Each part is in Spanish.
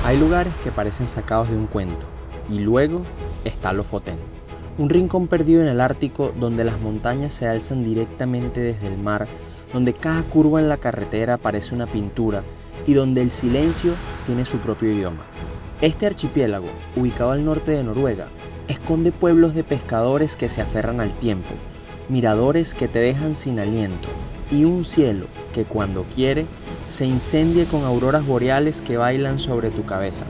Hay lugares que parecen sacados de un cuento, y luego está Lofoten, un rincón perdido en el Ártico donde las montañas se alzan directamente desde el mar, donde cada curva en la carretera parece una pintura y donde el silencio tiene su propio idioma. Este archipiélago, ubicado al norte de Noruega, esconde pueblos de pescadores que se aferran al tiempo, miradores que te dejan sin aliento y un cielo que cuando quiere se incendie con auroras boreales que bailan sobre tu cabeza.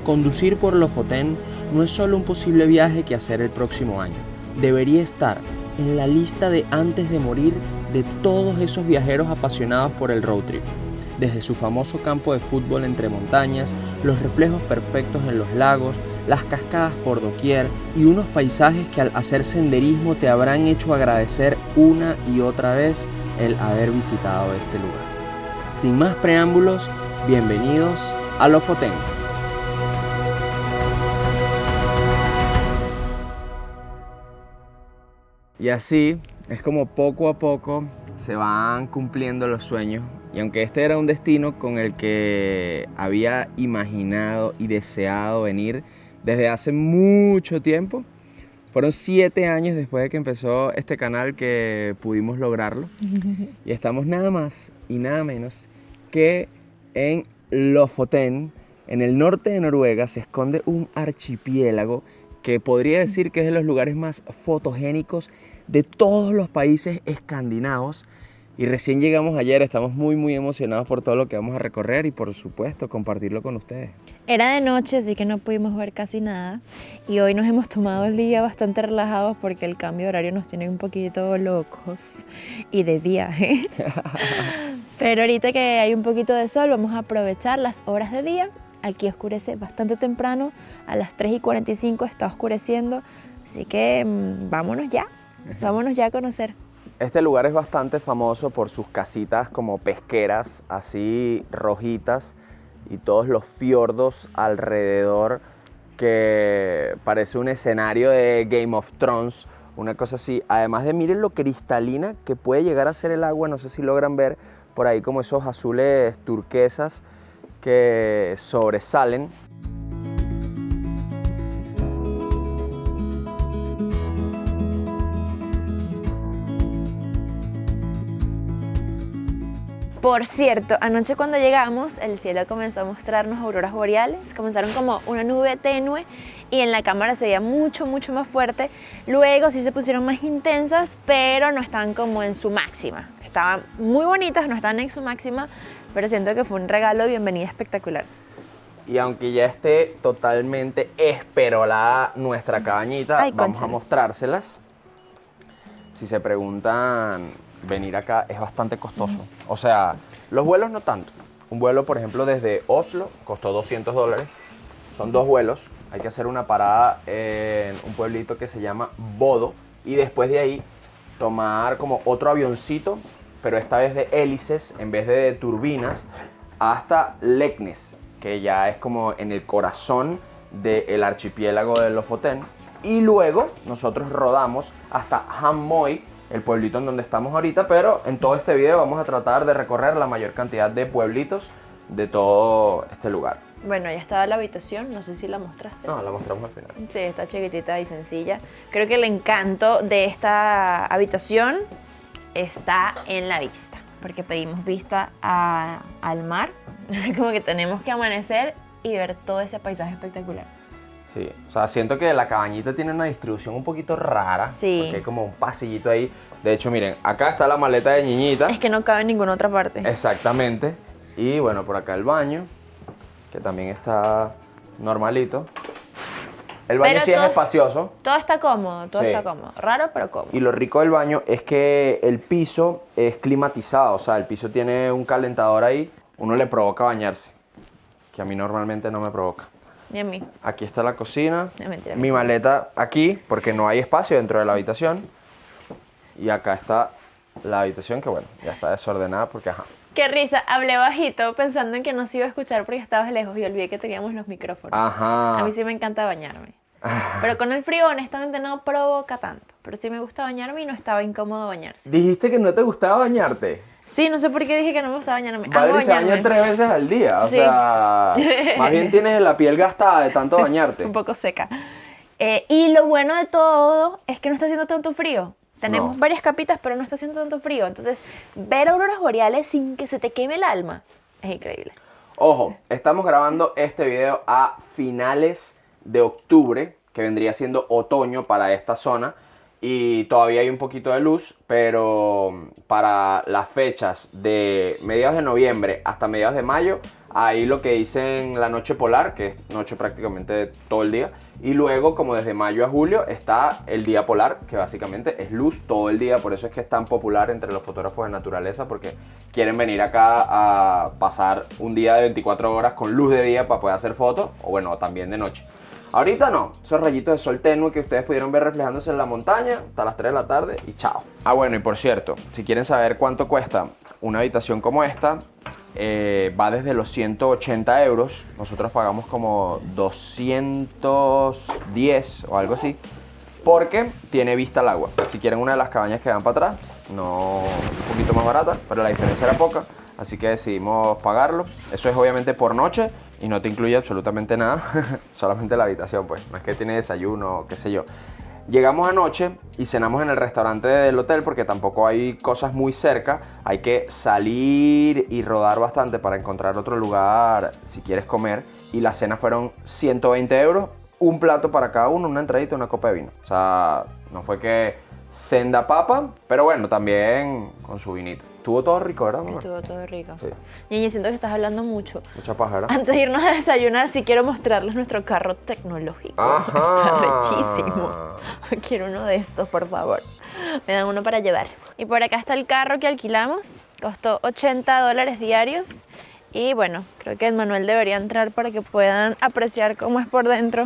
Conducir por Lofoten no es solo un posible viaje que hacer el próximo año. Debería estar en la lista de antes de morir de todos esos viajeros apasionados por el road trip. Desde su famoso campo de fútbol entre montañas, los reflejos perfectos en los lagos, las cascadas por doquier y unos paisajes que al hacer senderismo te habrán hecho agradecer una y otra vez el haber visitado este lugar. Sin más preámbulos, bienvenidos a Lofoten. Y así es como poco a poco se van cumpliendo los sueños. Y aunque este era un destino con el que había imaginado y deseado venir desde hace mucho tiempo, fueron 7 años después de que empezó este canal que pudimos lograrlo. Y estamos nada más y nada menos que en Lofoten, en el norte de Noruega. Se esconde un archipiélago que podría decir que es de los lugares más fotogénicos de todos los países escandinavos. Y recién llegamos ayer, estamos muy emocionados por todo lo que vamos a recorrer y por supuesto compartirlo con ustedes. Era de noche, así que no pudimos ver casi nada. Y hoy nos hemos tomado el día bastante relajados porque el cambio de horario nos tiene un poquito locos y de viaje. Pero ahorita que hay un poquito de sol, vamos a aprovechar las horas de día. Aquí oscurece bastante temprano, a las 3:45 está oscureciendo, así que vámonos ya a conocer. Este lugar es bastante famoso por sus casitas como pesqueras, así rojitas, y todos los fiordos alrededor, que parece un escenario de Game of Thrones, una cosa así. Además de, miren lo cristalina que puede llegar a ser el agua, no sé si logran ver por ahí como esos azules turquesas que sobresalen. Por cierto, anoche cuando llegamos, el cielo comenzó a mostrarnos auroras boreales. Comenzaron como una nube tenue y en la cámara se veía mucho más fuerte. Luego sí se pusieron más intensas, pero no estaban como en su máxima. Estaban muy bonitas, no estaban en su máxima, pero siento que fue un regalo de bienvenida espectacular. Y aunque ya esté totalmente esperolada nuestra cabañita, vamos a mostrárselas. Si se preguntan, venir acá es bastante costoso. O sea, los vuelos no tanto. Un vuelo, por ejemplo, desde Oslo costó $200. Son 2 vuelos. Hay que hacer una parada en un pueblito que se llama Bodo. Y después de ahí tomar como otro avioncito, pero esta vez de hélices en vez de turbinas, hasta Leknes, que ya es como en el corazón del archipiélago de Lofoten. Y luego nosotros rodamos hasta Hammoy, el pueblito en donde estamos ahorita, pero en todo este video vamos a tratar de recorrer la mayor cantidad de pueblitos de todo este lugar. Bueno, ya estaba la habitación, no sé si la mostraste. No, la mostramos al final. Sí, está chiquitita y sencilla. Creo que el encanto de esta habitación está en la vista, porque pedimos vista al mar, como que tenemos que amanecer y ver todo ese paisaje espectacular. Sí, o sea, siento que la cabañita tiene una distribución un poquito rara. Sí. Porque hay como un pasillito ahí. De hecho, miren, acá está la maleta de Ñiñita. Es que no cabe en ninguna otra parte. Exactamente. Y bueno, por acá el baño, que también está normalito. El baño Pero sí es espacioso. Todo está cómodo, Sí. está cómodo. Raro, pero cómodo. Y lo rico del baño es que el piso es climatizado. O sea, el piso tiene un calentador ahí. Uno le provoca bañarse, que a mí normalmente no me provoca. Ni a mí. Aquí está la cocina. No, mentira, Mi maleta aquí, porque no hay espacio dentro de la habitación. Y acá está la habitación, que bueno, ya está desordenada porque ajá. Qué risa, hablé bajito pensando en que no se iba a escuchar porque estabas lejos y olvidé que teníamos los micrófonos. Ajá. A mí sí me encanta bañarme. Pero con el frío honestamente no provoca tanto. Pero sí me gusta bañarme y no estaba incómodo bañarse. Dijiste que no te gustaba bañarte. Sí, no sé por qué dije que no me gusta bañarme. Madrid se baña 3 veces al día, o Sí. sea, más bien tienes la piel gastada de tanto bañarte. Un poco seca. Y lo bueno de todo es que no está haciendo tanto frío. Tenemos No. varias capitas, pero no está haciendo tanto frío. Entonces, ver auroras boreales sin que se te queme el alma es increíble. Ojo, estamos grabando este video a finales de octubre, que vendría siendo otoño para esta zona, y todavía hay un poquito de luz, pero para las fechas de mediados de noviembre hasta mediados de mayo, hay lo que dicen la noche polar, que es noche prácticamente todo el día, y luego como desde mayo a julio está el día polar, que básicamente es luz todo el día. Por eso es que es tan popular entre los fotógrafos de naturaleza, porque quieren venir acá a pasar un día de 24 horas con luz de día para poder hacer fotos, o bueno, también de noche. Ahorita no, esos rayitos de sol tenue que ustedes pudieron ver reflejándose en la montaña hasta las 3 de la tarde y chao. Ah, bueno, y por cierto, si quieren saber cuánto cuesta una habitación como esta, va desde los 180 euros. Nosotros pagamos como 210 o algo así, porque tiene vista al agua. Si quieren una de las cabañas que van para atrás, no, un poquito más barata, pero la diferencia era poca, así que decidimos pagarlo. Eso es obviamente por noche y no te incluye absolutamente nada, solamente la habitación, pues, no es que tiene desayuno, qué sé yo. Llegamos anoche y cenamos en el restaurante del hotel porque tampoco hay cosas muy cerca. Hay que salir y rodar bastante para encontrar otro lugar si quieres comer. Y la cena fueron 120 euros, un plato para cada uno, una entradita y una copa de vino. O sea, no fue que senda papa, pero bueno, también con su vinito. Estuvo todo rico, ¿verdad, mamá? Estuvo todo rico. Sí. Ñeñe, siento que estás hablando mucho. Mucha paja, ¿verdad? Antes de irnos a desayunar, sí quiero mostrarles nuestro carro tecnológico. Ajá. Está rechísimo. Quiero uno de estos, por favor. Me dan uno para llevar. Y por acá está el carro que alquilamos. Costó $80 diarios. Y bueno, creo que el manual debería entrar para que puedan apreciar cómo es por dentro.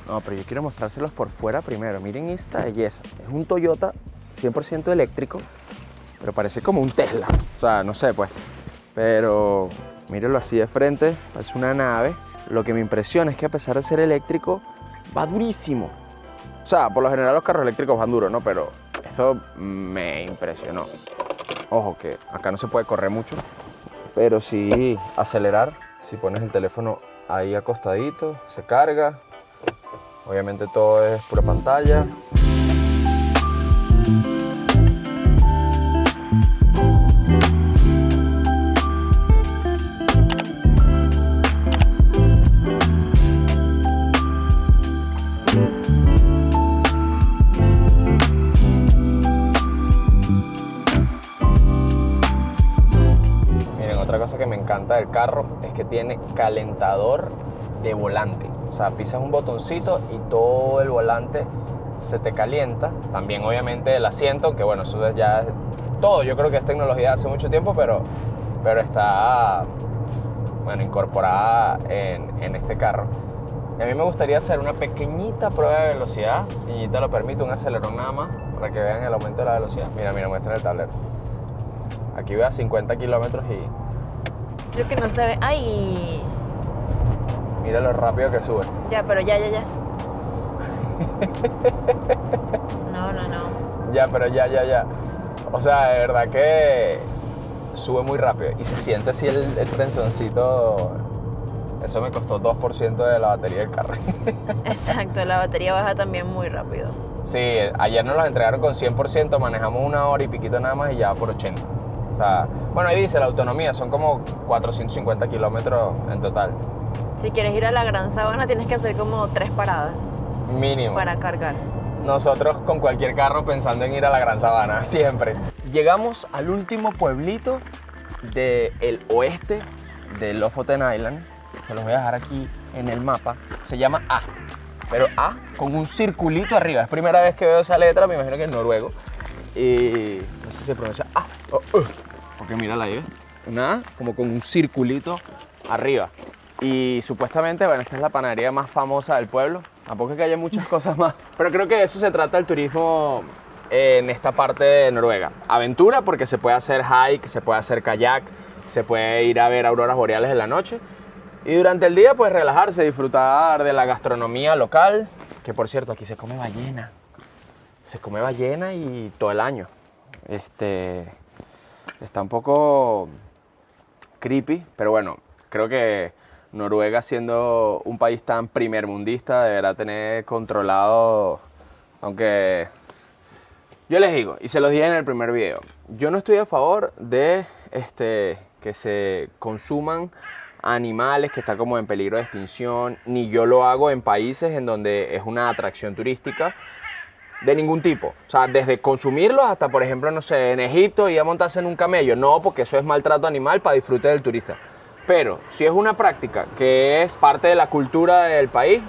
No, pero yo quiero mostrárselos por fuera primero. Miren esta belleza. Es un Toyota 100% eléctrico, pero parece como un Tesla. O sea, no sé, pues. Pero mírenlo así de frente, parece una nave. Lo que me impresiona es que a pesar de ser eléctrico, va durísimo. O sea, por lo general los carros eléctricos van duros, ¿no? Pero esto me impresionó. Ojo, que acá no se puede correr mucho, pero sí acelerar. Si pones el teléfono ahí acostadito, se carga. Obviamente todo es pura pantalla. Miren, otra cosa que me encanta del carro es que tiene calentador de volante. O sea, pisas un botoncito y todo el volante se te calienta. También obviamente el asiento, que bueno, eso ya es todo. Yo creo que es tecnología de hace mucho tiempo, pero está, bueno, incorporada en este carro. Y a mí me gustaría hacer una pequeñita prueba de velocidad, si te lo permite, un acelerón nada más, para que vean el aumento de la velocidad. Mira, muestra el tablero. Aquí voy a 50 kilómetros y Creo que no se ve. ¡Ay! mira lo rápido que sube. Ya, pero ya. No. Ya, pero ya. O sea, de verdad que sube muy rápido y se siente así el tensioncito. Eso me costó 2% de la batería del carro. Exacto, la batería baja también muy rápido. Sí, ayer nos los entregaron con 100%, manejamos 1 hora y piquito nada más y ya por 80. O sea, bueno, ahí dice la autonomía, son como 450 kilómetros en total. Si quieres ir a la Gran Sabana, tienes que hacer como 3 paradas Mínimo. para cargar. Nosotros con cualquier carro pensando en ir a la Gran Sabana, siempre. Llegamos al último pueblito del oeste de Lofoten Island. Se los voy a dejar aquí en el mapa. Se llama A, pero A con un circulito arriba. Es primera vez que veo esa letra, me imagino que es noruego. Y no sé si se pronuncia A o porque mírala ahí, ¿ves? Una A como con un circulito arriba. Y supuestamente, bueno, esta es la panadería más famosa del pueblo. Tampoco es que haya muchas cosas más, pero creo que de eso se trata el turismo en esta parte de Noruega. Aventura, porque se puede hacer hike, se puede hacer kayak, se puede ir a ver auroras boreales en la noche. Y durante el día, pues relajarse, disfrutar de la gastronomía local, que por cierto, aquí se come ballena. Se come ballena y todo el año. Está un poco creepy, pero bueno, creo que Noruega, siendo un país tan primermundista, deberá tener controlado, aunque yo les digo, y se los dije en el primer video, yo no estoy a favor de que se consuman animales que están como en peligro de extinción, ni yo lo hago en países en donde es una atracción turística de ningún tipo. O sea, desde consumirlos hasta, por ejemplo, no sé, en Egipto ir a montarse en un camello. No, porque eso es maltrato animal para disfrute del turista. Pero si es una práctica que es parte de la cultura del país,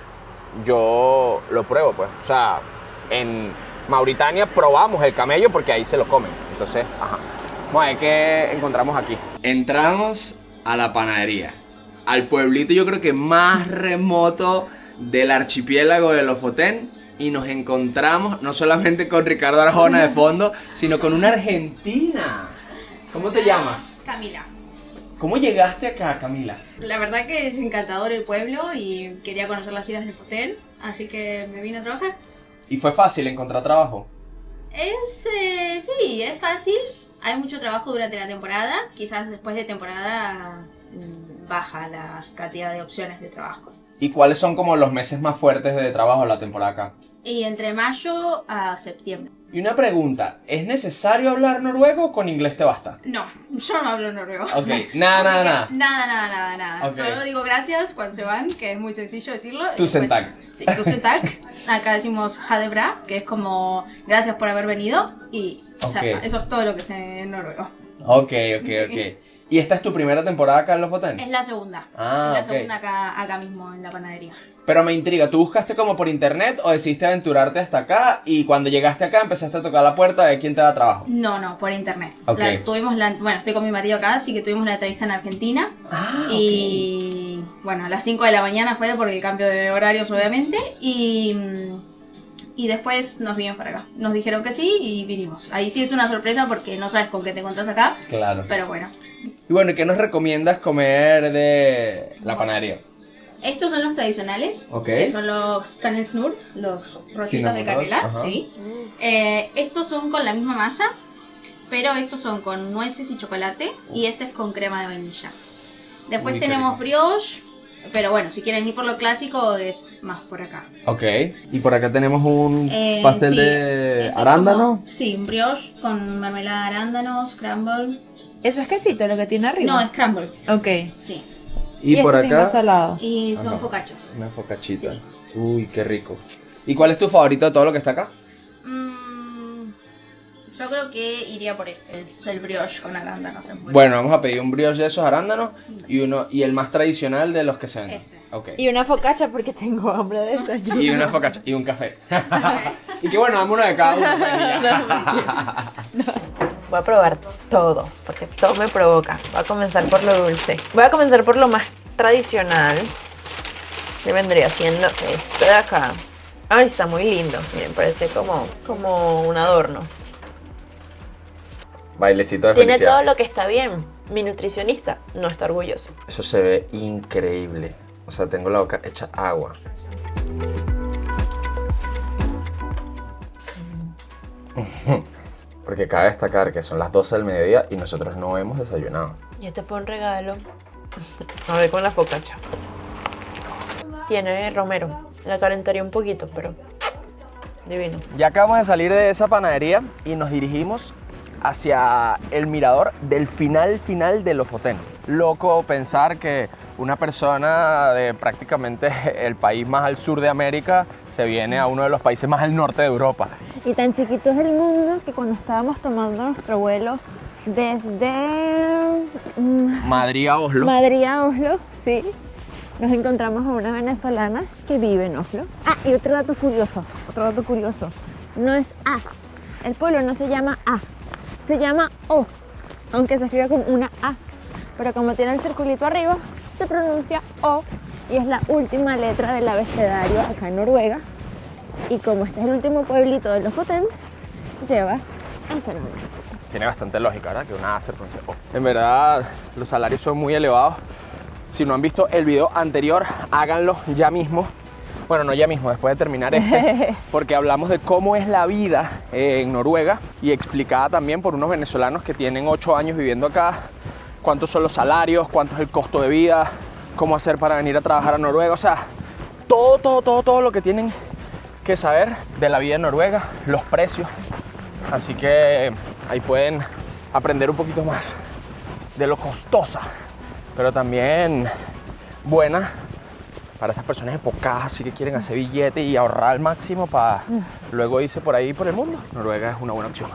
yo lo pruebo, pues. O sea, en Mauritania probamos el camello porque ahí se lo comen. Entonces, ajá. Vamos a ver qué encontramos aquí. Entramos a la panadería, al pueblito yo creo que más remoto del archipiélago de Lofoten, y nos encontramos no solamente con Ricardo Arjona de fondo, sino con una argentina. ¿Cómo te llamas? Camila. ¿Cómo llegaste acá, Camila? La verdad que es encantador el pueblo y quería conocer las islas del hotel, así que me vine a trabajar. ¿Y fue fácil encontrar trabajo? Sí, es fácil. Hay mucho trabajo durante la temporada. Quizás después de temporada baja la cantidad de opciones de trabajo. ¿Y cuáles son como los meses más fuertes de trabajo en la temporada acá? Y entre mayo a septiembre. Y una pregunta, ¿es necesario hablar noruego o con inglés te basta? No, yo no hablo noruego. Ok, nada. Nada. Ok. Solo digo gracias cuando se van, que es muy sencillo decirlo. Tusen tak. Sí, tusen tak. Acá decimos ha de bra, que es como gracias por haber venido. Y ya Ok. está. Eso es todo lo que sé en noruego. Ok. ¿Y esta es tu primera temporada acá en Lofoten? Es la segunda. Ah, es la ok. segunda acá mismo en la panadería. Pero me intriga, ¿tú buscaste como por internet o decidiste aventurarte hasta acá y cuando llegaste acá empezaste a tocar la puerta de quién te da trabajo? No, por internet. Ok. Bueno, estoy con mi marido acá, así que tuvimos la entrevista en Argentina. Ah, Y bueno, a las 5 de la mañana fue por el cambio de horarios, obviamente. Y después nos vinimos para acá. Nos dijeron que sí y vinimos. Ahí sí es una sorpresa porque no sabes con qué te encuentras acá. Claro. Pero bueno. Y bueno, ¿qué nos recomiendas comer de la panadería? Estos son los tradicionales. Ok. Que son los canelsnur, los rollitos Cinnamon de rolls, canela. ajá. Sí. Estos son con la misma masa, pero estos son con nueces y chocolate. Y este es con crema de vainilla. Después Uy, qué tenemos rico. brioche. Pero bueno, si quieren ir por lo clásico es más por acá. Ok. Y por acá tenemos un pastel Sí, de eso arándano. como- sí, un brioche con mermelada de arándanos, scramble. ¿Eso es quesito lo que tiene arriba? No, scramble, Ok. sí. Y por este sí, más acá salado. Y son Ajá. focachas. una focachita. Sí. Uy, qué rico. ¿Y cuál es tu favorito de todo lo que está acá? Yo creo que iría por este. Es el brioche con arándanos. en polvo. Bueno, vamos a pedir un brioche de esos arándanos y el más tradicional de los que se venden. Este. Ok. Y una focacha porque tengo hambre de desayuno. Y una focacha y un café. Y que bueno, dame uno de cada uno. pues, y ya. Voy a probar todo, porque todo me provoca. Voy a comenzar por lo dulce. Voy a comenzar por lo más tradicional, que vendría siendo este de acá. Ay, está muy lindo. Miren, parece como un adorno. Bailecito de Tiene felicidad. todo lo que está bien. Mi nutricionista no está orgulloso. Eso se ve increíble. O sea, tengo la boca hecha agua. Porque cabe destacar que son las 12 del mediodía y nosotros no hemos desayunado. Y este fue un regalo. A ver con la focacha. Tiene romero. La calentaría un poquito, pero divino. Ya acabamos de salir de esa panadería y nos dirigimos hacia el mirador del final de Lofoten. Loco pensar que una persona de prácticamente el país más al sur de América se viene a uno de los países más al norte de Europa. Y tan chiquito es el mundo que cuando estábamos tomando nuestro vuelo desde Madrid a Oslo. Madrid a Oslo, sí, nos encontramos a una venezolana que vive en Oslo. Ah, y otro dato curioso, no es A, el pueblo no se llama A, se llama O, aunque se escribe con una A, pero como tiene el circulito arriba, se pronuncia O y es la última letra del abecedario acá en Noruega. Y como este es el último pueblito de Lofoten, lleva ese nombre. Tiene bastante lógica, ¿verdad? Que una A se pronuncia O. En verdad, los salarios son muy elevados. Si no han visto el video anterior, háganlo ya mismo, Bueno, no ya mismo, después de terminar porque hablamos de cómo es la vida en Noruega y explicada también por unos venezolanos que tienen 8 años viviendo acá, cuántos son los salarios, cuánto es el costo de vida, cómo hacer para venir a trabajar a Noruega, o sea, todo lo que tienen que saber de la vida en Noruega, los precios. Así que ahí pueden aprender un poquito más de lo costosa, pero también buena para esas personas enfocadas, así que quieren hacer billete y ahorrar al máximo para luego irse por ahí por el mundo. Noruega es una buena opción.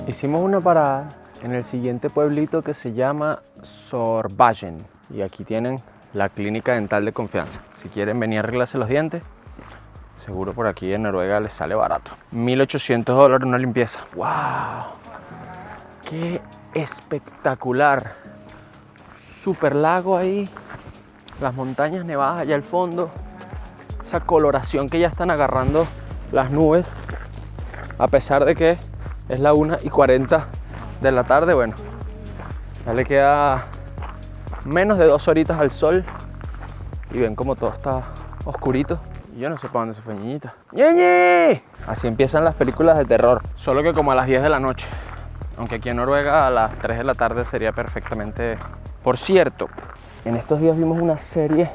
Hicimos una parada en el siguiente pueblito que se llama Sorbagen y aquí tienen la clínica dental de confianza. Si quieren venir a arreglarse los dientes, seguro por aquí en Noruega les sale barato. $1.800 una limpieza. ¡Wow! ¡Qué espectacular! Super lago ahí, las montañas nevadas allá al fondo, esa coloración que ya están agarrando las nubes, a pesar de que es la 1:40 de la tarde. Bueno, ya le queda menos de 2 horitas al sol y ven como todo está oscurito. Y yo no sé para dónde se fue Ñeñita. ¡Ñeñi! Así empiezan las películas de terror, solo que como a las 10 de la noche. Aunque aquí en Noruega a las 3 de la tarde sería perfectamente. Por cierto, en estos días vimos una serie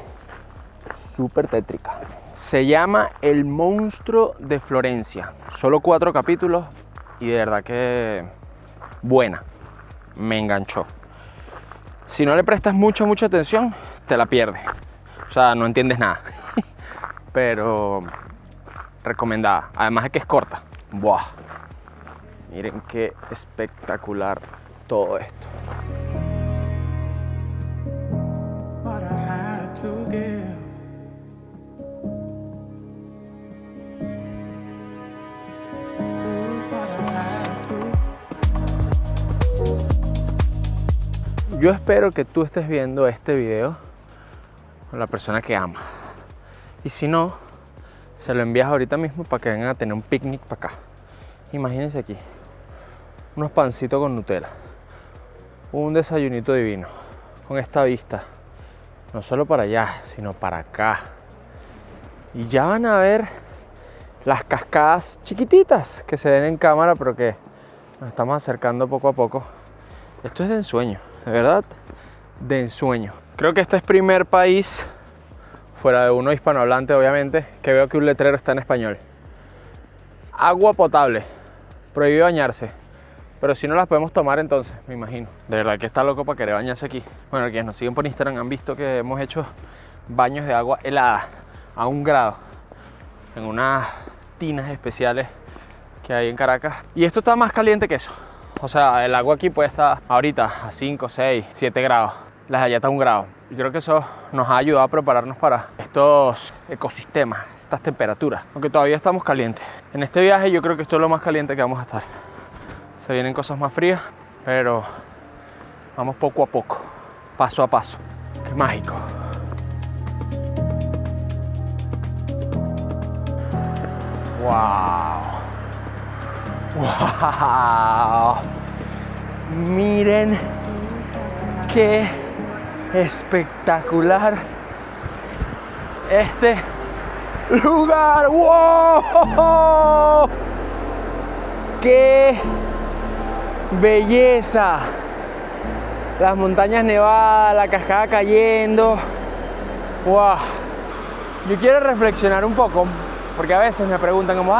súper tétrica. Se llama El monstruo de Florencia. Solo 4 capítulos y de verdad que buena. Me enganchó. Si no le prestas mucha atención, te la pierdes. O sea, no entiendes nada. Pero recomendada. Además es que es corta. ¡Buah! Miren qué espectacular todo esto. Yo espero que tú estés viendo este video con la persona que amas. Y si no, se lo envías ahorita mismo para que vengan a tener un picnic para acá. Imagínense aquí, unos pancitos con Nutella, un desayunito divino, con esta vista, no solo para allá, sino para acá. Y ya van a ver las cascadas chiquititas que se ven en cámara, pero que nos estamos acercando poco a poco. Esto es de ensueño, de verdad, de ensueño. Creo que este es el primer país, fuera de uno hispanohablante obviamente, que veo que un letrero está en español. Agua potable, prohibido bañarse, pero si no las podemos tomar entonces, me imagino. De verdad que está loco para querer bañarse aquí. Bueno, quienes nos siguen por Instagram han visto que hemos hecho baños de agua helada a 1 grado en unas tinas especiales que hay en Caracas. Y esto está más caliente que eso. O sea, el agua aquí puede estar ahorita a 5, 6, 7 grados. Las de allá está a 1 grado. Y creo que eso nos ha ayudado a prepararnos para estos ecosistemas, estas temperaturas, aunque todavía estamos calientes. En este viaje yo creo que esto es lo más caliente que vamos a estar. Se vienen cosas más frías, pero vamos poco a poco, paso a paso. ¡Qué mágico! ¡Wow! ¡Wow! Miren qué espectacular este lugar. ¡Wow! ¡Qué belleza! Las montañas nevadas, la cascada cayendo. ¡Wow! Yo quiero reflexionar un poco, porque a veces me preguntan como,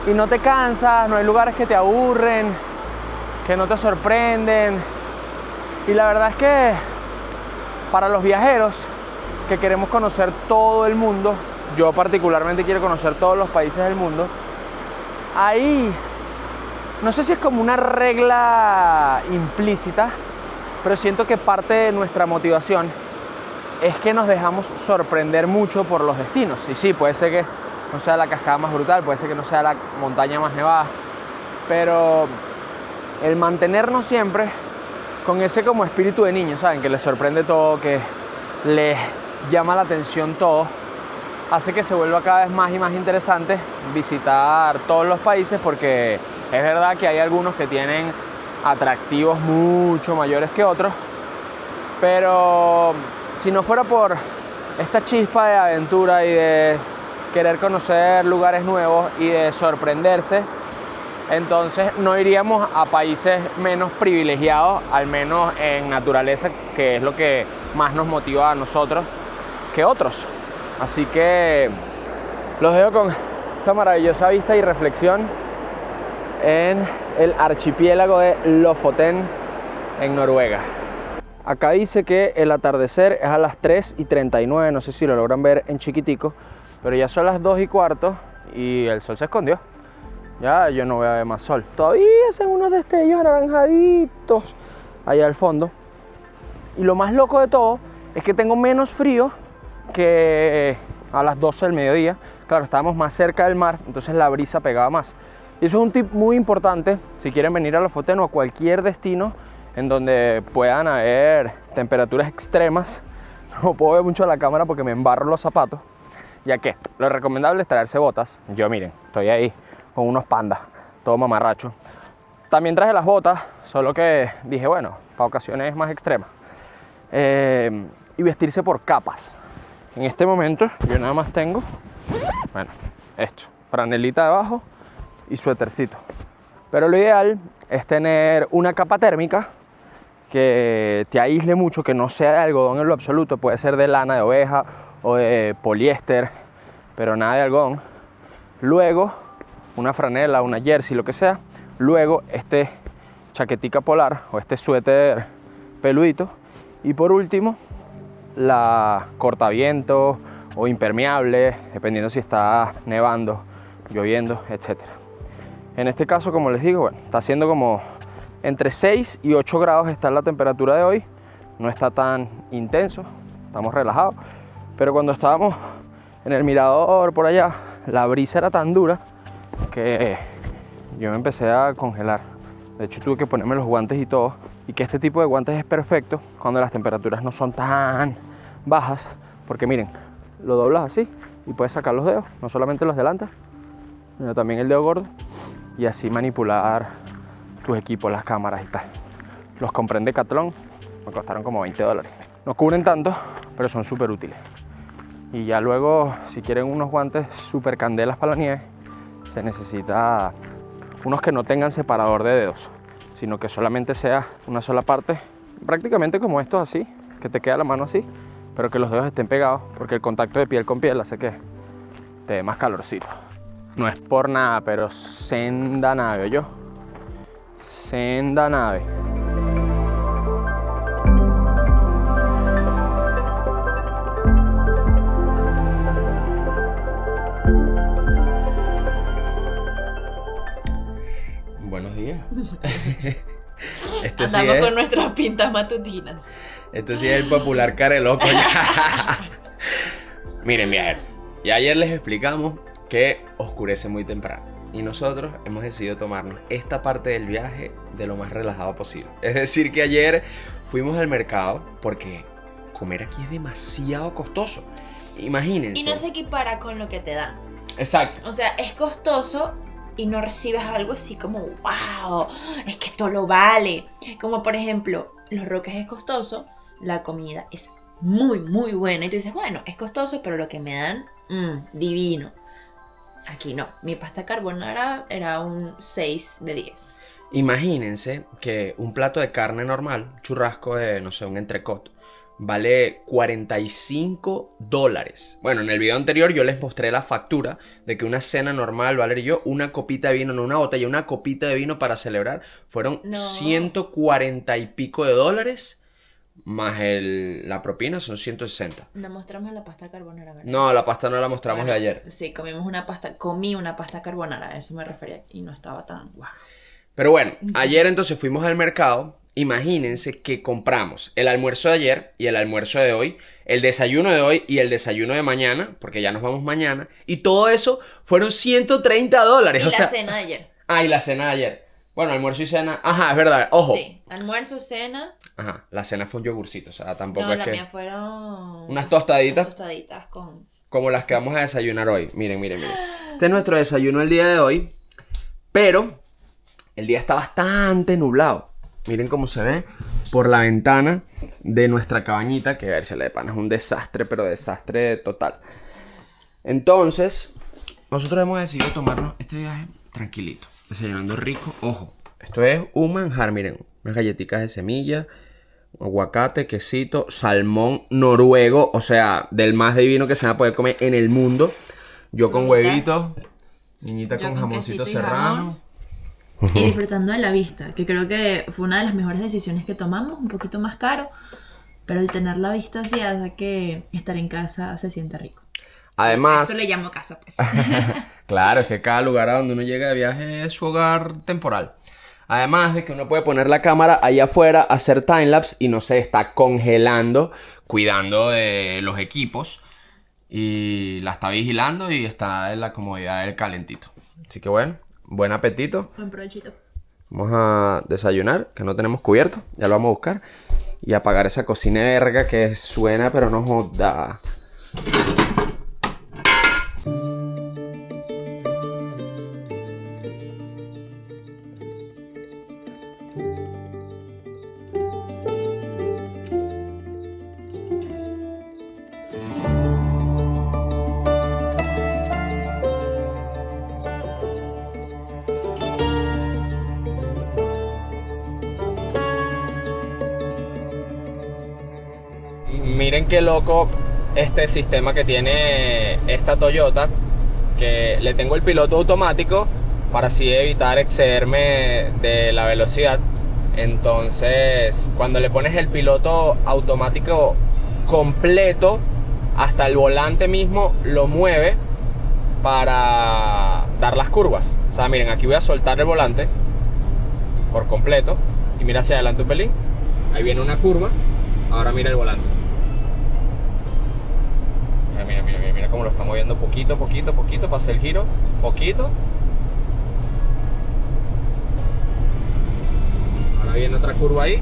y no te cansas, no hay lugares que te aburren, que no te sorprenden. Y la verdad es que para los viajeros que queremos conocer todo el mundo, yo particularmente quiero conocer todos los países del mundo, ahí no sé si es como una regla implícita, pero siento que parte de nuestra motivación es que nos dejamos sorprender mucho por los destinos. Y sí, puede ser que no sea la cascada más brutal, puede ser que no sea la montaña más nevada, pero el mantenernos siempre con ese como espíritu de niño, ¿saben? Que les sorprende todo, que les llama la atención todo, hace que se vuelva cada vez más y más interesante visitar todos los países, porque es verdad que hay algunos que tienen atractivos mucho mayores que otros, pero si no fuera por esta chispa de aventura y de querer conocer lugares nuevos y de sorprenderse, entonces no iríamos a países menos privilegiados, al menos en naturaleza, que es lo que más nos motiva a nosotros que otros. Así que los dejo con esta maravillosa vista y reflexión en el archipiélago de Lofoten en Noruega. Acá dice que el atardecer es a las 3:39, no sé si lo logran ver en chiquitico, pero ya son las 2:15 y el sol se escondió. Ya yo no voy a ver más sol. Todavía hacen unos destellos anaranjaditos allá al fondo. Y lo más loco de todo es que tengo menos frío que a las 12 del mediodía. Claro, estábamos más cerca del mar, entonces la brisa pegaba más. Y eso es un tip muy importante si quieren venir a Lofoten o a cualquier destino en donde puedan haber temperaturas extremas. No puedo ver mucho a la cámara porque me embarro los zapatos, ya que lo recomendable es traerse botas. Yo miren, estoy ahí con unos pandas, todo mamarracho. También traje las botas, solo que dije, bueno, para ocasiones más extremas. Y vestirse por capas. En este momento yo nada más tengo, bueno, esto, franelita debajo y suétercito. Pero lo ideal es tener una capa térmica que te aísle mucho, que no sea de algodón en lo absoluto. Puede ser de lana de oveja o de poliéster, pero nada de algodón. Luego una franela, una jersey, lo que sea. Luego este chaquetica polar o este suéter peludito. Y por último la cortaviento o impermeable, dependiendo si está nevando, lloviendo, etc. En este caso, como les digo, bueno, está haciendo como entre 6 y 8 grados está la temperatura de hoy. No está tan intenso, estamos relajados. Pero cuando estábamos en el mirador por allá, la brisa era tan dura que yo me empecé a congelar. De hecho, tuve que ponerme los guantes y todo. Y que este tipo de guantes es perfecto cuando las temperaturas no son tan bajas, porque miren, lo doblas así y puedes sacar los dedos, no solamente los delante, sino también el dedo gordo, y así manipular tus equipos, las cámaras y tal. Los compré en Decathlon, me costaron como $20. No cubren tanto, pero son súper útiles. Y ya luego, si quieren unos guantes súper candelas para la nieve, se necesita unos que no tengan separador de dedos, sino que solamente sea una sola parte, prácticamente como estos así, que te queda la mano así, pero que los dedos estén pegados, porque el contacto de piel con piel hace que te dé más calorcito. No es por nada, pero senda nave, ¿oyó? Senda nave. Buenos días. Andamos con nuestras pintas matutinas. Esto sí es el popular careloco ya. Miren, viajeros, ya ayer les explicamos que oscurece muy temprano y nosotros hemos decidido tomarnos esta parte del viaje de lo más relajado posible. Es decir, que ayer fuimos al mercado porque comer aquí es demasiado costoso. Imagínense. Y no se equipara con lo que te dan. Exacto. O sea, es costoso y no recibes algo así como, wow, es que esto lo vale. Como por ejemplo, los roques es costoso, la comida es muy, muy buena. Y tú dices, bueno, es costoso, pero lo que me dan, divino. Aquí no, mi pasta carbonara era un 6 de 10. Imagínense que un plato de carne normal, churrasco de, no sé, un entrecot, vale $45. Bueno, en el video anterior yo les mostré la factura de que una cena normal, Valeria y yo, una copita de vino, no una botella, una copita de vino para celebrar, fueron 140 y pico de dólares, más la propina son 160. No mostramos la pasta carbonara, ¿verdad? No, la pasta no la mostramos de ayer. Sí, comí una pasta carbonara, a eso me refería, y no estaba tan guau. Pero bueno, ayer entonces fuimos al mercado. Imagínense que compramos el almuerzo de ayer y el almuerzo de hoy, el desayuno de hoy y el desayuno de mañana, porque ya nos vamos mañana, y todo eso fueron $130. Y la cena de ayer. Y la cena de ayer. Bueno, almuerzo y cena. Ajá, es verdad. Ojo. Sí, almuerzo, cena. Ajá, la cena fue un yogurcito. O sea, tampoco No, es la que... mía fueron... Unas tostaditas. Unas tostaditas con... Como las que vamos a desayunar hoy. Miren. Este es nuestro desayuno el día de hoy. Pero el día está bastante nublado. Miren cómo se ve por la ventana de nuestra cabañita. Que a ver si la de pana es un desastre, pero desastre total. Entonces, nosotros hemos decidido tomarnos este viaje tranquilito. Desayunando rico. Ojo, esto es un manjar. Miren, unas galletitas de semilla, aguacate, quesito, salmón noruego. O sea, del más divino que se va a poder comer en el mundo. Yo con huevitos. Niñita Yo con con jamoncito quesito y serrano. Y disfrutando de la vista, que creo que fue una de las mejores decisiones que tomamos, un poquito más caro, pero el tener la vista así hace que estar en casa se siente rico. Además, Esto le llamo casa, pues. claro, es que cada lugar a donde uno llega de viaje es su hogar temporal. Además de que uno puede poner la cámara allá afuera, hacer timelapse y no se está congelando, cuidando de los equipos y la está vigilando y está en la comodidad del calentito. Así que bueno, buen apetito. Buen provechito. Vamos a desayunar, que no tenemos cubierto, ya lo vamos a buscar. Y apagar esa cocina verga que suena pero no joda. Miren qué loco este sistema que tiene esta Toyota, que le tengo el piloto automático para así evitar excederme de la velocidad. Entonces, cuando le pones el piloto automático completo, hasta el volante mismo lo mueve para dar las curvas. O sea, miren, aquí voy a soltar el volante por completo y mira hacia adelante un pelín. Ahí viene una curva. Ahora mira el volante. Mira cómo lo está moviendo poquito para hacer el giro. Poquito. Ahora viene otra curva ahí.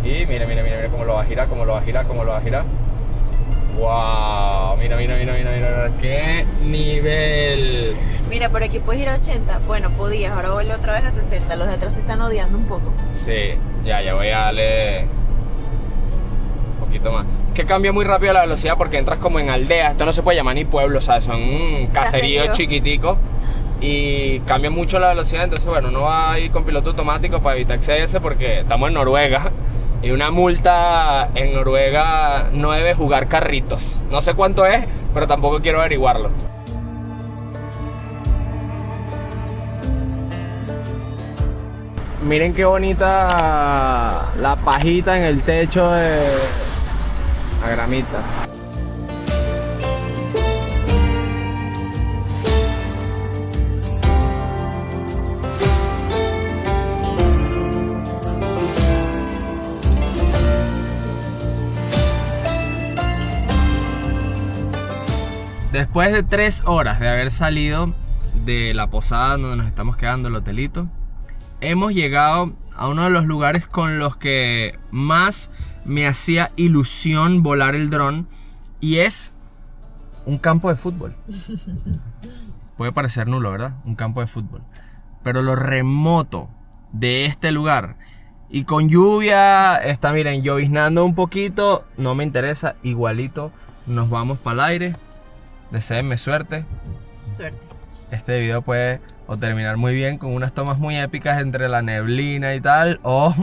Y mira cómo lo va a girar, cómo lo va a girar. ¡Wow! Mira, qué nivel. Mira, por aquí puedes ir a 80. Bueno, podías, ahora vuelve otra vez a 60. Los de atrás te están odiando un poco. Sí, ya voy a darle un poquito más. Que cambia muy rápido la velocidad porque entras como en aldea. Esto no se puede llamar ni pueblo, o sea, son caseríos chiquiticos. Y cambia mucho la velocidad, entonces bueno, uno va a ir con piloto automático para evitar excederse porque estamos en Noruega. Y una multa en Noruega no debe jugar carritos. No sé cuánto es, pero tampoco quiero averiguarlo. Miren qué bonita la pajita en el techo de la gramita. Después de 3 horas de haber salido de la posada donde nos estamos quedando, el hotelito, hemos llegado a uno de los lugares con los que más me hacía ilusión volar el dron, y es un campo de fútbol. Puede parecer nulo, ¿verdad? Un campo de fútbol. Pero lo remoto de este lugar, y con lluvia, está, miren, lloviznando un poquito, no me interesa, igualito nos vamos para el aire. Deseenme suerte. Suerte. Este video puede o terminar muy bien con unas tomas muy épicas entre la neblina y tal, o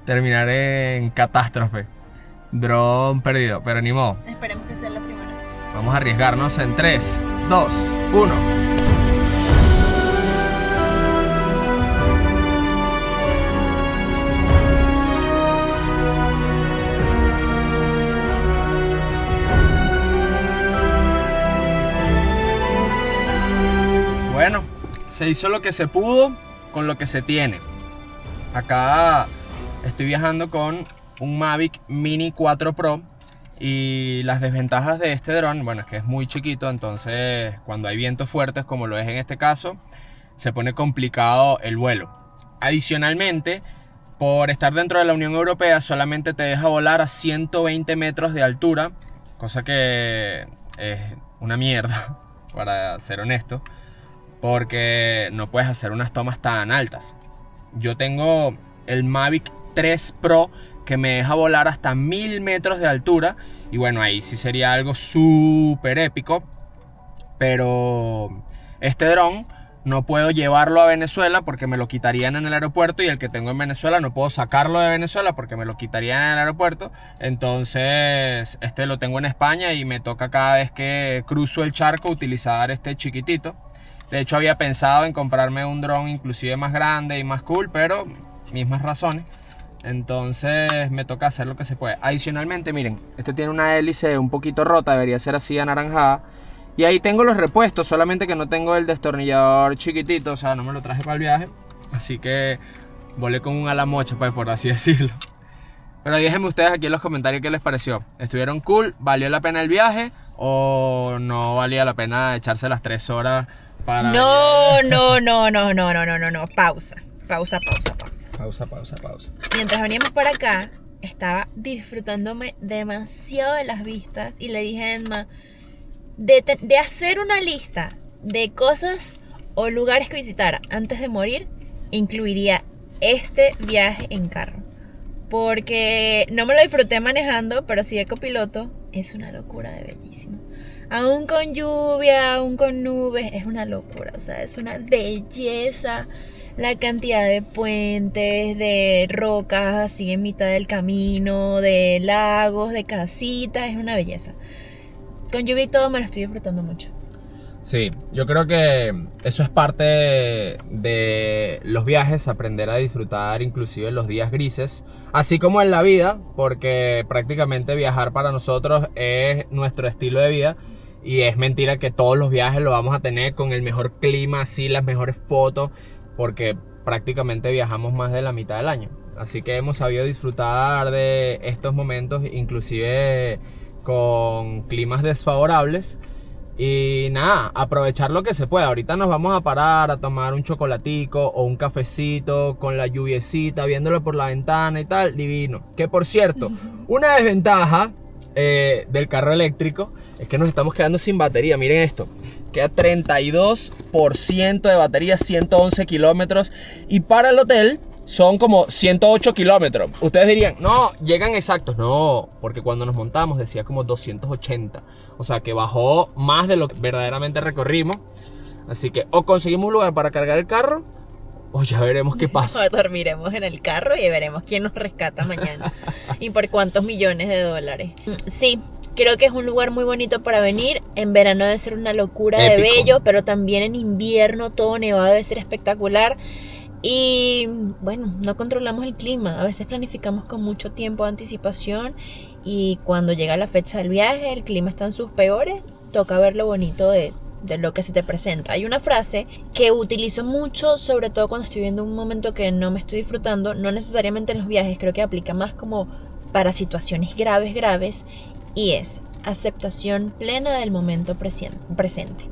terminar en catástrofe. Dron perdido, pero ni modo. Esperemos que sea la primera. Vamos a arriesgarnos en 3, 2, 1. Bueno, se hizo lo que se pudo con lo que se tiene. Acá estoy viajando con un Mavic Mini 4 Pro y las desventajas de este dron, bueno, es que es muy chiquito, entonces cuando hay vientos fuertes como lo es en este caso, se pone complicado el vuelo. Adicionalmente, por estar dentro de la Unión Europea, solamente te deja volar a 120 metros de altura, cosa que es una mierda, para ser honesto, porque no puedes hacer unas tomas tan altas. Yo tengo el Mavic 3 Pro que me deja volar hasta 1000 metros de altura, y bueno, ahí sí sería algo súper épico, pero este dron no puedo llevarlo a Venezuela porque me lo quitarían en el aeropuerto, y el que tengo en Venezuela no puedo sacarlo de Venezuela porque me lo quitarían en el aeropuerto. Entonces este lo tengo en España y me toca cada vez que cruzo el charco utilizar este chiquitito. De hecho había pensado en comprarme un dron inclusive más grande y más cool, pero mismas razones. Entonces me toca hacer lo que se puede. Adicionalmente, miren, este tiene una hélice un poquito rota, debería ser así anaranjada. Y ahí tengo los repuestos, solamente que no tengo el destornillador chiquitito, o sea, no me lo traje para el viaje. Así que volé con un ala mocha, pues, por así decirlo. Pero déjenme ustedes aquí en los comentarios qué les pareció. ¿Estuvieron cool? ¿Valió la pena el viaje? ¿O no valía la pena echarse las 3 horas para...? No. Pausa. Mientras veníamos para acá, estaba disfrutándome demasiado de las vistas y le dije a Emma de hacer una lista de cosas o lugares que visitar antes de morir, incluiría este viaje en carro. Porque no me lo disfruté manejando, pero sí de copiloto. Es una locura de bellísimo. Aún con lluvia, aún con nubes, es una locura. O sea, es una belleza. La cantidad de puentes, de rocas así en mitad del camino, de lagos, de casitas, es una belleza. Con lluvia y todo me lo estoy disfrutando mucho. Sí, yo creo que eso es parte de los viajes, aprender a disfrutar inclusive los días grises, así como en la vida, porque prácticamente viajar para nosotros es nuestro estilo de vida, y es mentira que todos los viajes lo vamos a tener con el mejor clima, así las mejores fotos, porque prácticamente viajamos más de la mitad del año. Así que hemos sabido disfrutar de estos momentos, inclusive con climas desfavorables. Y nada, aprovechar lo que se pueda. Ahorita nos vamos a parar a tomar un chocolatico o un cafecito con la lluviecita, viéndolo por la ventana y tal, divino. Que por cierto, una desventaja del carro eléctrico es que nos estamos quedando sin batería. Miren esto, queda 32% de batería, 111 kilómetros, y para el hotel son como 108 kilómetros. Ustedes dirían, no, llegan exactos. No, porque cuando nos montamos decía como 280. O sea que bajó más de lo que verdaderamente recorrimos. Así que o conseguimos un lugar para cargar el carro, o ya veremos qué pasa. O dormiremos en el carro y veremos quién nos rescata mañana. Y por cuántos millones de dólares. Sí, creo que es un lugar muy bonito para venir. En verano debe ser una locura de bello, pero también en invierno todo nevado debe ser espectacular. Y bueno, no controlamos el clima. A veces planificamos con mucho tiempo de anticipación, y cuando llega la fecha del viaje el clima está en sus peores. Toca ver lo bonito de lo que se te presenta. Hay una frase que utilizo mucho, sobre todo cuando estoy viendo un momento que no me estoy disfrutando. No necesariamente en los viajes, creo que aplica más como para situaciones graves, y es aceptación plena del momento presente.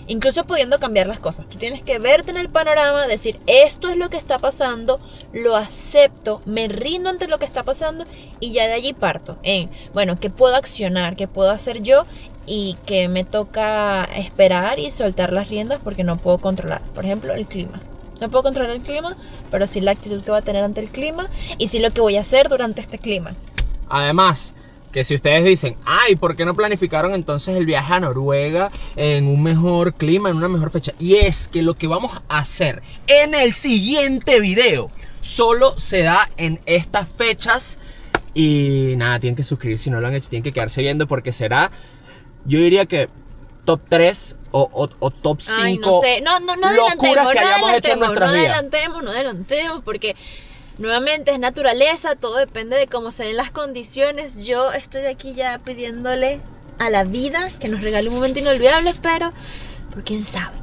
Incluso pudiendo cambiar las cosas. Tú tienes que verte en el panorama, decir, esto es lo que está pasando, lo acepto, me rindo ante lo que está pasando, y ya de allí parto en, bueno, ¿qué puedo accionar? ¿Qué puedo hacer yo? Y que me toca esperar y soltar las riendas porque no puedo controlar. Por ejemplo, el clima. No puedo controlar el clima, pero sí la actitud que voy a tener ante el clima, y sí lo que voy a hacer durante este clima. Además, que si ustedes dicen, ay, ¿por qué no planificaron entonces el viaje a Noruega en un mejor clima, en una mejor fecha? Y es que lo que vamos a hacer en el siguiente video solo se da en estas fechas. Y nada, tienen que suscribirse si no lo han hecho, tienen que quedarse viendo, porque será, yo diría que top 3 o top 5. Ay, no sé, no locuras que hayamos hecho en nuestras vidas. No adelantemos, porque nuevamente es naturaleza, todo depende de cómo se den las condiciones. Yo estoy aquí ya pidiéndole a la vida que nos regale un momento inolvidable, pero por quién sabe,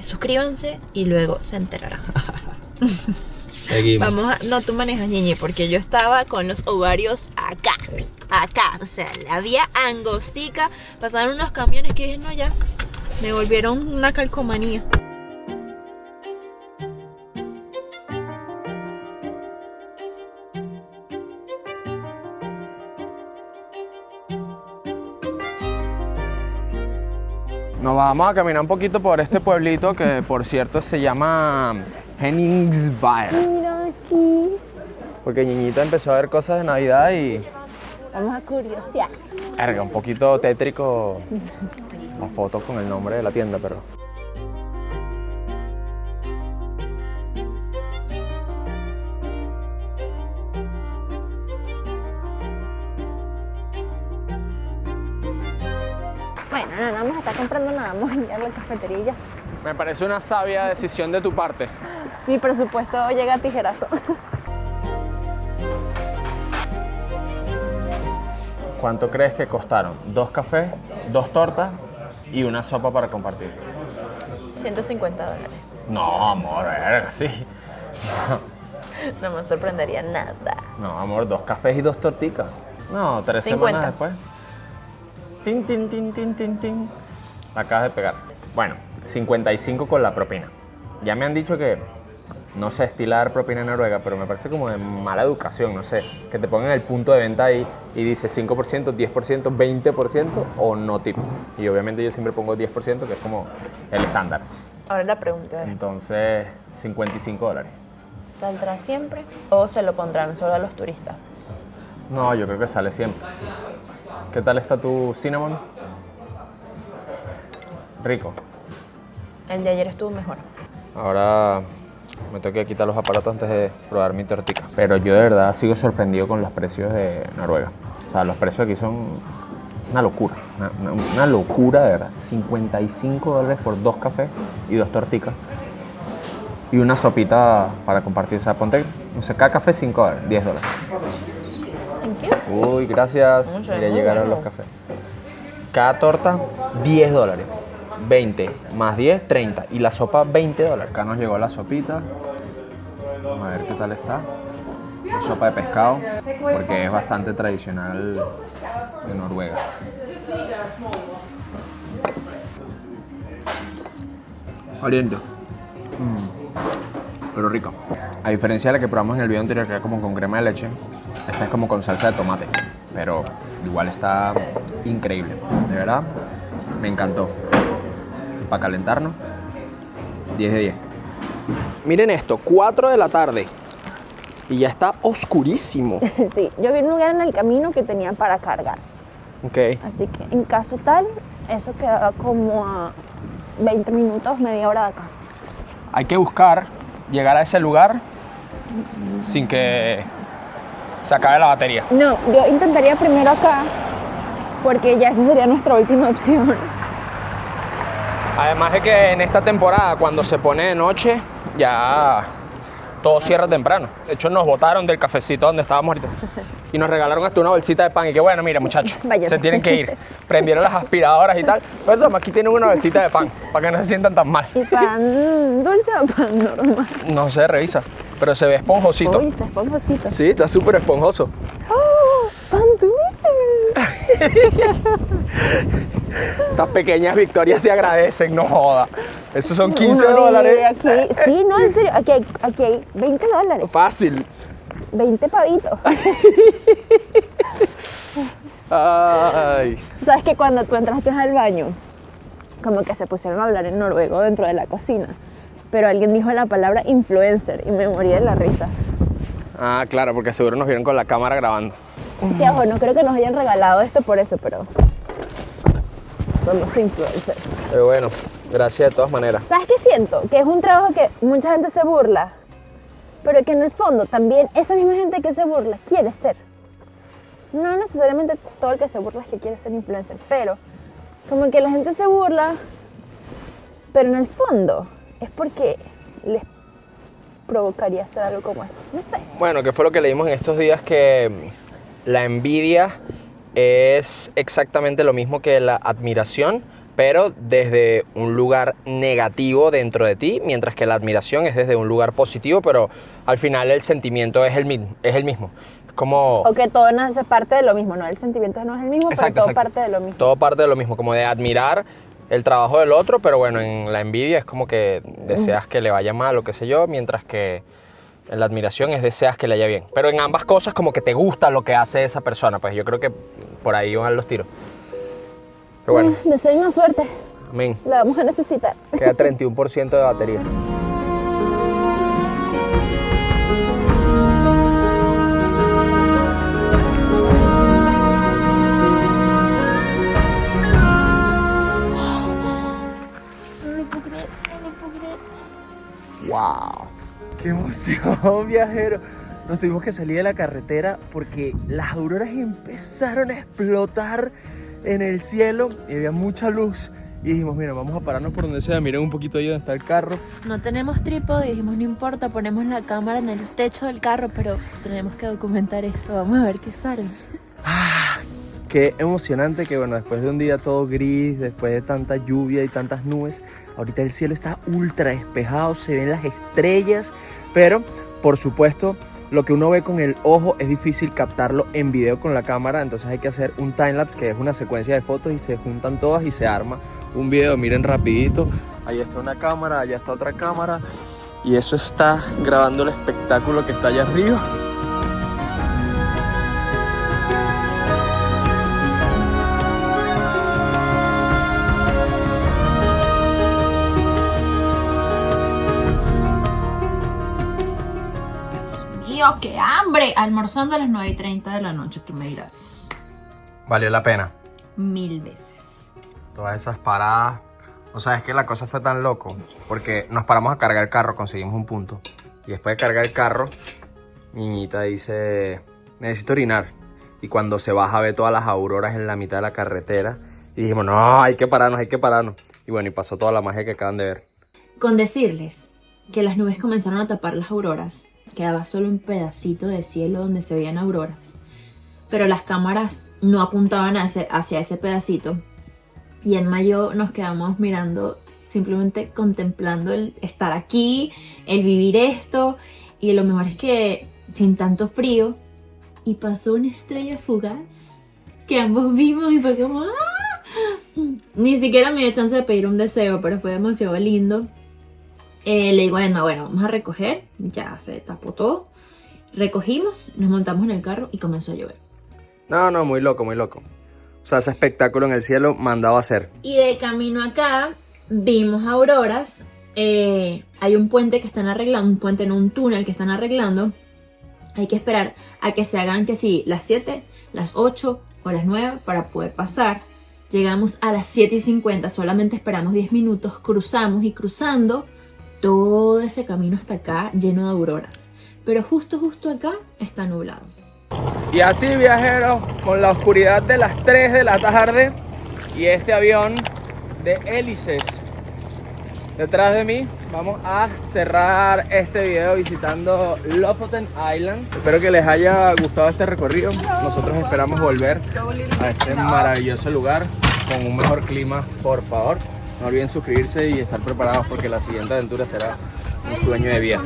suscríbanse y luego se enterarán. Seguimos. No, tú manejas, Ñiñi, porque yo estaba con los ovarios acá, o sea, la vía angostica, pasaron unos camiones que dije, no, ya, me volvieron una calcomanía. Nos vamos a caminar un poquito por este pueblito que, por cierto, se llama Henningsberg. Mira aquí. Porque Ñiñita empezó a ver cosas de Navidad y... Vamos a curiosear. Erga, un poquito tétrico la foto con el nombre de la tienda, pero... Bueno, no vamos a estar comprando nada, vamos a ir a la cafetería y ya. Me parece una sabia decisión de tu parte. Mi presupuesto llega a tijerazo. ¿Cuánto crees que costaron? 2 cafés, 2 tortas y una sopa para compartir. $150. No, amor, verga, sí. No me sorprendería nada. No, amor, 2 cafés y 2 torticas. No, 3 50. semanas después. Tin, tin, tin, tin, tin, tin. La acabas de pegar. Bueno, 55 con la propina. Ya me han dicho que no sé estilar propina en Noruega, pero me parece como de mala educación, no sé. Que te pongan el punto de venta ahí y dice 5%, 10%, 20% o no tip. Y obviamente yo siempre pongo 10%, que es como el estándar. Ahora la pregunta es, Entonces, $55. ¿saldrá siempre o se lo pondrán solo a los turistas? No, yo creo que sale siempre. ¿Qué tal está tu cinnamon? Rico. El de ayer estuvo mejor. Ahora me tengo que quitar los aparatos antes de probar mi tortica. Pero yo de verdad sigo sorprendido con los precios de Noruega. O sea, los precios aquí son una locura. Una locura de verdad. $55 por 2 cafés y 2 torticas. Y una sopita para compartir. O sea, ponte, no sé, cada café $5, $10. Thank you. Uy, gracias. Mucho, Mira, muy llegaron bueno. los cafés. Cada torta, $10. 20 más 10, 30. Y la sopa, $20. Acá nos llegó la sopita. Vamos a ver qué tal está. Una sopa de pescado, porque es bastante tradicional de Noruega. Oriente. Pero rico. A diferencia de la que probamos en el video anterior, que era como con crema de leche, esta es como con salsa de tomate. Pero igual está increíble. De verdad, me encantó. Para calentarnos, 10 de 10. Miren esto, 4 de la tarde. Y ya está oscurísimo. Sí, yo vi un lugar en el camino que tenía para cargar. Ok. Así que en caso tal, eso quedaba como a 20 minutos, media hora de acá. Hay que buscar llegar a ese lugar sin que se acabe la batería. No, yo intentaría primero acá, porque ya esa sería nuestra última opción. Además de que en esta temporada, cuando se pone de noche, ya todo cierra temprano. De hecho, nos botaron del cafecito donde estábamos ahorita y nos regalaron hasta una bolsita de pan. Y que bueno, mira, muchachos, Váyanse. se tienen que ir. Prendieron las aspiradoras y tal. Pero toma, aquí tienen una bolsita de pan para que no se sientan tan mal. ¿Y pan dulce o pan normal? No sé, revisa, pero se ve esponjosito. Uy, está esponjosito. Sí, está súper esponjoso. ¡Oh! ¡Pan dulce! Estas pequeñas victorias se agradecen, no joda. Esos son Uno $15. vive aquí. Sí, no, en serio, aquí hay $20. Fácil. 20 pavitos. Ay. ¿Sabes que cuando tú entraste al baño, como que se pusieron a hablar en noruego dentro de la cocina? Pero alguien dijo la palabra influencer y me morí de la risa. Ah, claro, porque seguro nos vieron con la cámara grabando. Que ojo, no creo que nos hayan regalado esto por eso, pero somos influencers. Pero bueno, gracias de todas maneras. ¿Sabes qué siento? Que es un trabajo que mucha gente se burla, pero que en el fondo también esa misma gente que se burla quiere ser. No necesariamente todo el que se burla es que quiere ser influencer, pero como que la gente se burla, pero en el fondo es porque les provocaría hacer algo como eso. No sé. Bueno, que fue lo que leímos en estos días, que la envidia es exactamente lo mismo que la admiración, pero desde un lugar negativo dentro de ti, mientras que la admiración es desde un lugar positivo, pero al final el sentimiento es el mismo. Como... O que todo nace parte de lo mismo, ¿no? El sentimiento no es el mismo, Exacto, pero todo exacto. parte de lo mismo. Todo parte de lo mismo, como de admirar el trabajo del otro, pero bueno, en la envidia es como que deseas que le vaya mal o qué sé yo, mientras que en la admiración es deseas que le vaya bien. Pero en ambas cosas como que te gusta lo que hace esa persona, pues yo creo que por ahí van los tiros. Pero bueno, Deseo una suerte. Amén. La vamos a necesitar. Queda 31% de batería. ¡Wow! ¡Qué emoción, viajero! Nos tuvimos que salir de la carretera porque las auroras empezaron a explotar en el cielo y había mucha luz. Y dijimos, mira, vamos a pararnos por donde sea. Miren un poquito ahí donde está el carro. No tenemos trípode y dijimos, no importa, ponemos la cámara en el techo del carro, pero tenemos que documentar esto. Vamos a ver qué sale. Qué emocionante que, bueno, después de un día todo gris, después de tanta lluvia y tantas nubes, ahorita el cielo está ultra despejado, se ven las estrellas, pero, por supuesto, lo que uno ve con el ojo es difícil captarlo en video con la cámara, entonces hay que hacer un timelapse, que es una secuencia de fotos y se juntan todas y se arma un video. Miren rapidito, ahí está una cámara, allá está otra cámara, y eso está grabando el espectáculo que está allá arriba. ¡Mío, qué hambre! Almorzando a las 9:30 de la noche, tú me dirás. Valió la pena. 1000 veces. Todas esas paradas. O sea, es que la cosa fue tan loco porque nos paramos a cargar el carro, conseguimos un punto. Y después de cargar el carro, niñita dice, necesito orinar. Y cuando se baja ve todas las auroras en la mitad de la carretera. Y dijimos, no, hay que pararnos, hay que pararnos. Y bueno, y pasó toda la magia que acaban de ver. Con decirles que las nubes comenzaron a tapar las auroras, quedaba solo un pedacito de cielo donde se veían auroras. Pero las cámaras no apuntaban hacia ese pedacito. Y Emma y yo nos quedamos mirando, simplemente contemplando el estar aquí, el vivir esto. Y lo mejor es que sin tanto frío. Y pasó una estrella fugaz que ambos vimos y fue como ¡ah! Ni siquiera me dio chance de pedir un deseo, pero fue demasiado lindo. Le digo a Emma, bueno, vamos a recoger. Ya se tapó todo. Recogimos, nos montamos en el carro y comenzó a llover. No, muy loco, muy loco. O sea, ese espectáculo en el cielo mandado a hacer. Y de camino acá vimos auroras. Hay un puente que están arreglando, un puente en un túnel que están arreglando. Hay que esperar a que se hagan que sí, las 7, las 8 o las 9 para poder pasar. Llegamos a las 7:50, solamente esperamos 10 minutos, cruzamos y cruzando todo ese camino hasta acá lleno de auroras. Pero justo acá está nublado. Y así, viajeros, con la oscuridad de las 3 de la tarde y este avión de hélices detrás de mí, vamos a cerrar este video visitando Lofoten Islands. Espero que les haya gustado este recorrido. Nosotros esperamos volver a este maravilloso lugar con un mejor clima, por favor. No olviden suscribirse y estar preparados porque la siguiente aventura será un sueño de vida.